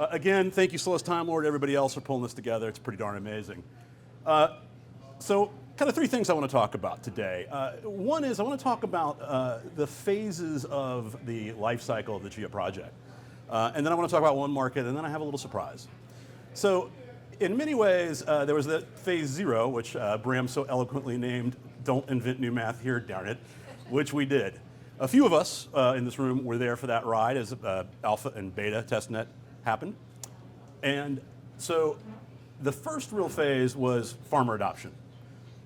Again, thank you, Celeste Time Lord, everybody else for pulling this together. It's pretty darn amazing. So, kind of three things I want to talk about today. One is I want to talk about the phases of the life cycle of the Chia project. And then I want to talk about one market, and then I have a little surprise. So, in many ways, there was that phase 0, which Bram so eloquently named, "Don't invent new math here, darn it," which we did. A few of us in this room were there for that ride as alpha and beta testnet happened. And so the first real phase was farmer adoption,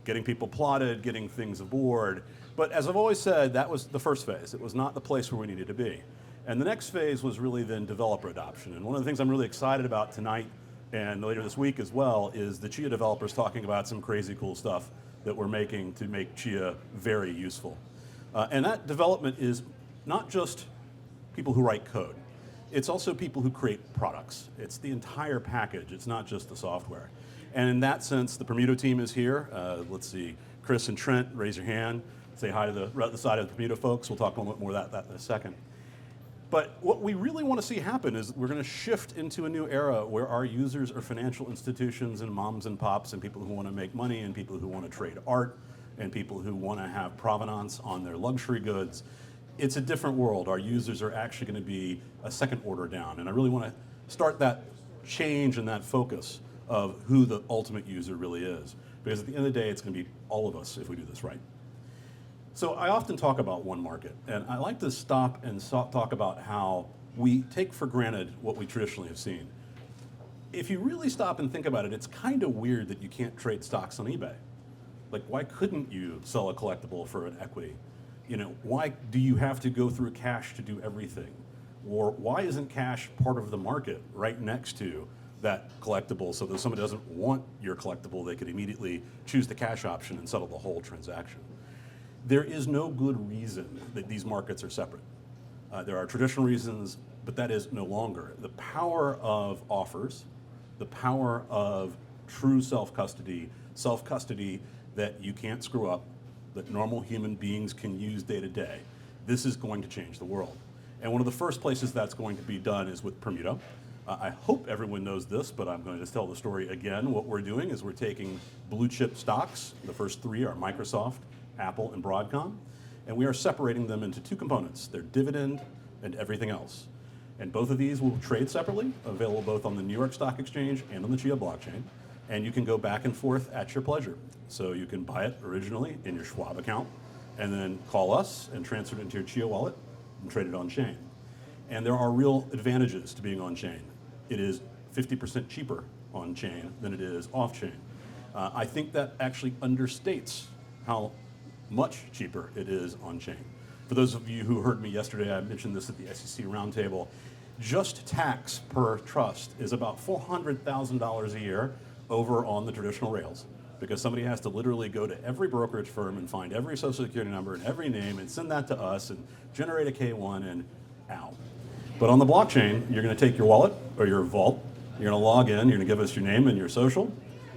getting people plotted, getting things aboard. But as I've always said, that was the first phase. It was not the place where we needed to be. And the next phase was really then developer adoption. And one of the things I'm really excited about tonight and later this week as well is the Chia developers talking about some crazy cool stuff that we're making to make Chia very useful. And that development is not just people who write code. It's also people who create products. It's the entire package. It's not just the software. And in that sense, the Permuto team is here. Let's see, Chris and Trent, raise your hand. Say hi to the side of the Permuto folks. We'll talk a little bit more about that in a second. But what we really want to see happen is we're going to shift into a new era where our users are financial institutions and moms and pops and people who want to make money and people who want to trade art and people who want to have provenance on their luxury goods. It's a different world. Our users are actually going to be a second order down. And I really want to start that change and that focus of who the ultimate user really is. Because at the end of the day, it's going to be all of us if we do this right. So I often talk about one market. And I like to stop and talk about how we take for granted what we traditionally have seen. If you really stop and think about it, it's kind of weird that you can't trade stocks on eBay. Like, why couldn't you sell a collectible for an equity? You know, why do you have to go through cash to do everything? Or why isn't cash part of the market right next to that collectible so that if somebody doesn't want your collectible, they could immediately choose the cash option and settle the whole transaction? There is no good reason that these markets are separate. There are traditional reasons, but that is no longer. The power of offers, the power of true self-custody that you can't screw up, that normal human beings can use day to day. This is going to change the world. And one of the first places that's going to be done is with Permuto. I hope everyone knows this, but I'm going to just tell the story again. What we're doing is we're taking blue chip stocks. The first three are Microsoft, Apple, and Broadcom. And we are separating them into two components. They're dividend and everything else. And both of these will trade separately, available both on the New York Stock Exchange and on the Chia blockchain. And you can go back and forth at your pleasure. So you can buy it originally in your Schwab account, and then call us and transfer it into your Chia wallet and trade it on chain. And there are real advantages to being on chain. It is 50% cheaper on chain than it is off chain. I think that actually understates how much cheaper it is on chain. For those of you who heard me yesterday, I mentioned this at the SEC roundtable. Just tax per trust is about $400,000 a year over on the traditional rails, because somebody has to literally go to every brokerage firm and find every social security number and every name and send that to us and generate a K1 and ow. But on the blockchain, you're going to take your wallet or your vault, you're going to log in, you're going to give us your name and your social.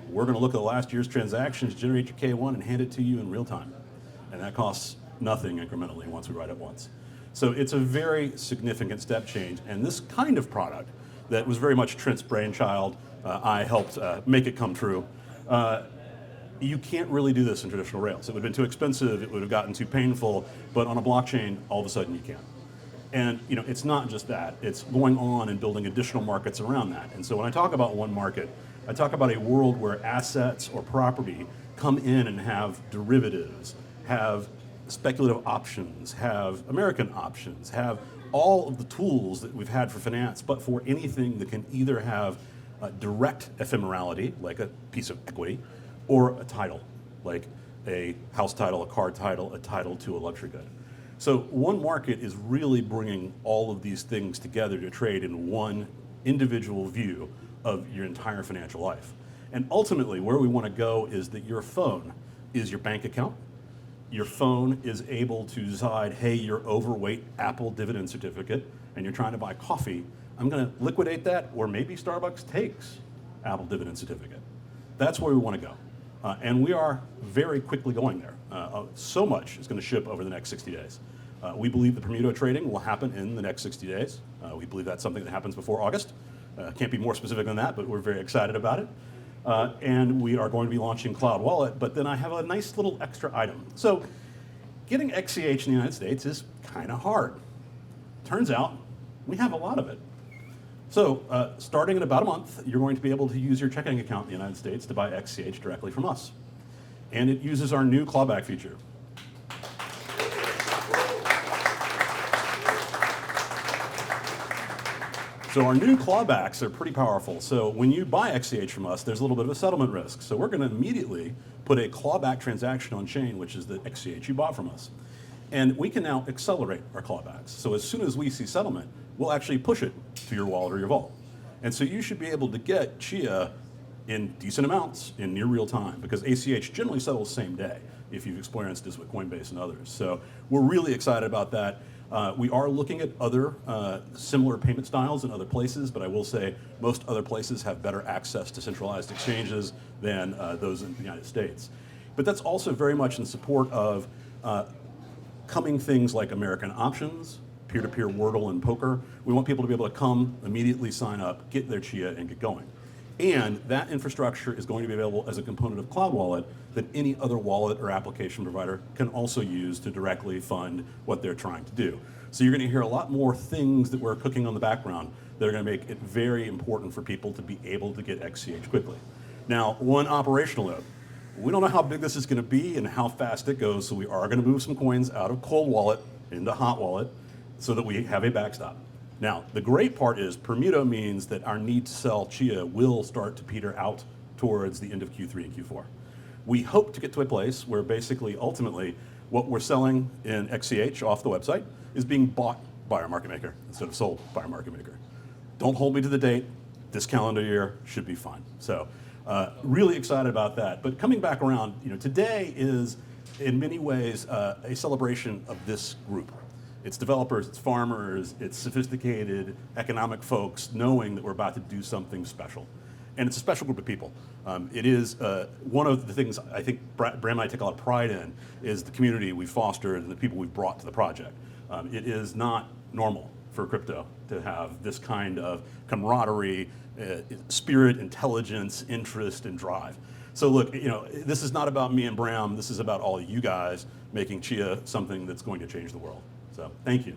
We're going to look at the last year's transactions, generate your K1 and hand it to you in real time. And that costs nothing incrementally once we write it once. So it's a very significant step change. And this kind of product that was very much Trent's brainchild, I helped make it come true. You can't really do this in traditional rails. It would have been too expensive, it would have gotten too painful, but on a blockchain, all of a sudden you can. And you know, it's not just that, it's going on and building additional markets around that. And so when I talk about one market, I talk about a world where assets or property come in and have derivatives, have speculative options, have American options, have all of the tools that we've had for finance, but for anything that can either have direct ephemerality, like a piece of equity, or a title, like a house title, a car title, a title to a luxury good. So one market is really bringing all of these things together to trade in one individual view of your entire financial life. And ultimately, where we want to go is that your phone is your bank account. Your phone is able to decide, hey, you're overweight Apple dividend certificate, and you're trying to buy coffee. I'm going to liquidate that, or maybe Starbucks takes Apple dividend certificate. That's where we want to go. And we are very quickly going there. So much is going to ship over the next 60 days. We believe the Permuto trading will happen in the next 60 days. We believe that's something that happens before August. Can't be more specific than that, but we're very excited about it. And we are going to be launching Cloud Wallet, but then I have a nice little extra item. So getting XCH in the United States is kind of hard. Turns out we have a lot of it. So starting in about a month, you're going to be able to use your checking account in the United States to buy XCH directly from us. And it uses our new clawback feature. So our new clawbacks are pretty powerful. So when you buy XCH from us, there's a little bit of a settlement risk. So we're going to immediately put a clawback transaction on chain, which is the XCH you bought from us. And we can now accelerate our clawbacks. So as soon as we see settlement, we'll actually push it to your wallet or your vault. And so you should be able to get Chia in decent amounts in near real time, because ACH generally settles same day if you've experienced this with Coinbase and others. So we're really excited about that. We are looking at other similar payment styles in other places, but I will say most other places have better access to centralized exchanges than those in the United States. But that's also very much in support of coming things like American options, peer-to-peer Wordle and poker. We want people to be able to come, immediately sign up, get their Chia, and get going. And that infrastructure is going to be available as a component of Cloud Wallet that any other wallet or application provider can also use to directly fund what they're trying to do. So you're going to hear a lot more things that we're cooking on the background that are going to make it very important for people to be able to get XCH quickly. Now, one operational note. We don't know how big this is going to be and how fast it goes, so we are going to move some coins out of cold wallet into hot wallet so that we have a backstop. Now, the great part is Bermuda means that our need to sell Chia will start to peter out towards the end of Q3 and Q4. We hope to get to a place where basically, ultimately, what we're selling in XCH off the website is being bought by our market maker instead of sold by our market maker. Don't hold me to the date. This calendar year should be fine. So really excited about that. But coming back around, today is in many ways a celebration of this group. It's developers, it's farmers, it's sophisticated economic folks knowing that we're about to do something special. And it's a special group of people. It is one of the things I think Bram and I take a lot of pride in is the community we've fostered and the people we've brought to the project. It is not normal for crypto to have this kind of camaraderie, spirit, intelligence, interest, and drive. So look, this is not about me and Bram, this is about all of you guys making Chia something that's going to change the world. So thank you.